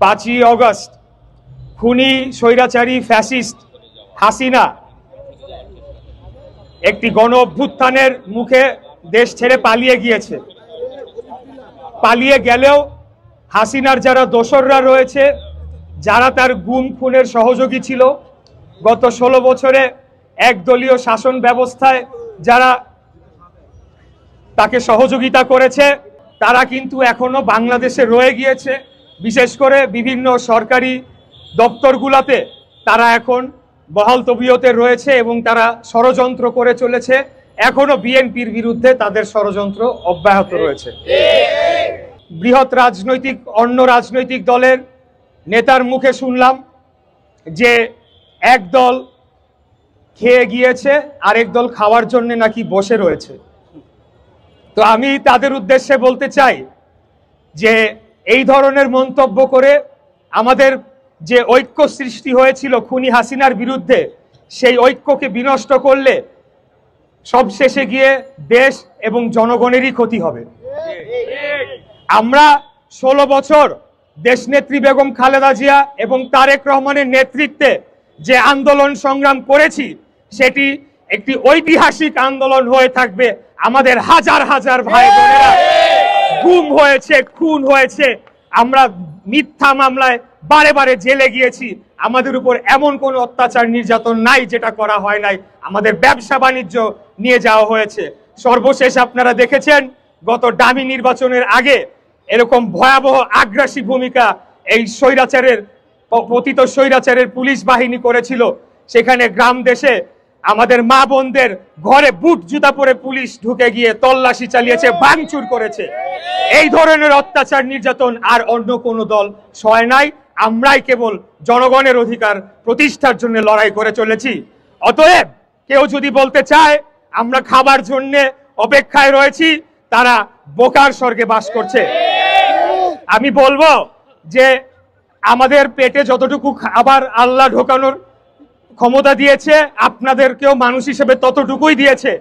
5ই August খুনি স্বৈরাচারী fascist Hasina একটি গণ অভ্যুত্থানের মুখে দেশ ছেড়ে পালিয়ে গিয়েছে। পালিয়ে গেলেও হাসিনার যারা দোসররা রয়েছে, যারা তার গুম খুনের সহযোগী ছিল, গত 16 বছরে একদলীয় শাসন ব্যবস্থায় যারা তাকে সহযোগিতা করেছে, তারা কিন্তু এখনো বাংলাদেশে রয়ে গিয়েছে। বিশেষ করে বিভিন্ন সরকারি দপ্তরগুলোতে তারা এখন বহাল তবিয়তে রয়েছে এবং তারা ষড়যন্ত্র করে চলেছে। এখনো বিএনপির বিরুদ্ধে তাদের ষড়যন্ত্র অব্যাহত রয়েছে। বৃহৎ অন্য রাজনৈতিক দলের নেতার মুখে শুনলাম যে এক দল খেয়ে গিয়েছে, আরেক দল খাওয়ার জন্য নাকি বসে রয়েছে। তো আমি তাদের উদ্দেশ্যে বলতে চাই যে এই ধরনের মন্তব্য করে আমাদের যে ঐক্য সৃষ্টি হয়েছিল খুনি হাসিনার বিরুদ্ধে, সেই ঐক্যকে বিনষ্ট করলে সবশেষে গিয়ে দেশ এবং জনগণেরই ক্ষতি হবে। আমরা 16 বছর দেশনেত্রী বেগম খালেদা জিয়া এবং তারেক রহমানের নেতৃত্বে যে আন্দোলন সংগ্রাম করেছি, সেটি একটি ঐতিহাসিক আন্দোলন হয়ে থাকবে। আমাদের হাজার হাজার ভাই বোনেরা গুম হয়েছে, খুন হয়েছে, আমরা মিথ্যা মামলায় বারে বারে জেলে গিয়েছি। আমাদের উপর এমন কোনো অত্যাচার নির্যাতন নাই যেটা করা হয় নাই। আমাদের ব্যবসা বাণিজ্য নিয়ে যাওয়া হয়েছে। সর্বশেষ আপনারা দেখেছেন গত ডামি নির্বাচনের আগে এরকম ভয়াবহ আগ্রাসী ভূমিকা এই পতিত স্বৈরাচারের পুলিশ বাহিনী করেছিল। সেখানে গ্রাম দেশে আমাদের মা বোনদের ঘরে বুট জুতা পরে পুলিশ ঢুকে গিয়ে তল্লাশি চালিয়েছে, ভাঙচুর করেছে। এই ধরনের অত্যাচার নির্যাতন আর অন্য কোনো দল সয় নাই। আমরাই কেবল জনগণের অধিকার প্রতিষ্ঠার জন্য লড়াই করে চলেছি। অতএব কেউ যদি বলতে চায় আমরা খাবার জন্য অপেক্ষায় রয়েছি, তারা বোকার স্বর্গে বাস করছে। আমি বলবো যে আমাদের পেটে যতটুকু খাবার আল্লাহ ঢোকানোর ক্ষমতা দিয়েছে, আপনাদেরকেও মানুষ হিসেবে ততটুকুই দিয়েছে।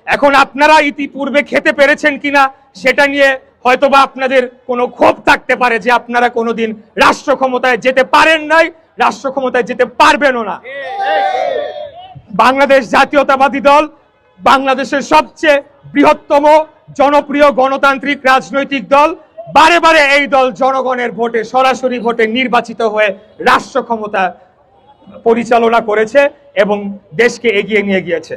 এখন আপনারা ইতিপূর্বে খেতে পেরেছেন কিনা সেটা নিয়ে হয়তোবা আপনাদের কোনো ক্ষোভ থাকতে পারে যে আপনারা কোনোদিন রাষ্ট্র ক্ষমতায় যেতে পারেন নাই, রাষ্ট্র ক্ষমতায় যেতে পারবেনও না। বাংলাদেশ জাতীয়তাবাদী দল বাংলাদেশের সবচেয়ে বৃহত্তম জনপ্রিয় গণতান্ত্রিক রাজনৈতিক দল। বারে বারে এই দল জনগণের ভোটে, সরাসরি ভোটে নির্বাচিত হয়ে রাষ্ট্র ক্ষমতা পরিচালনা করেছে এবং দেশকে এগিয়ে নিয়ে গিয়েছে।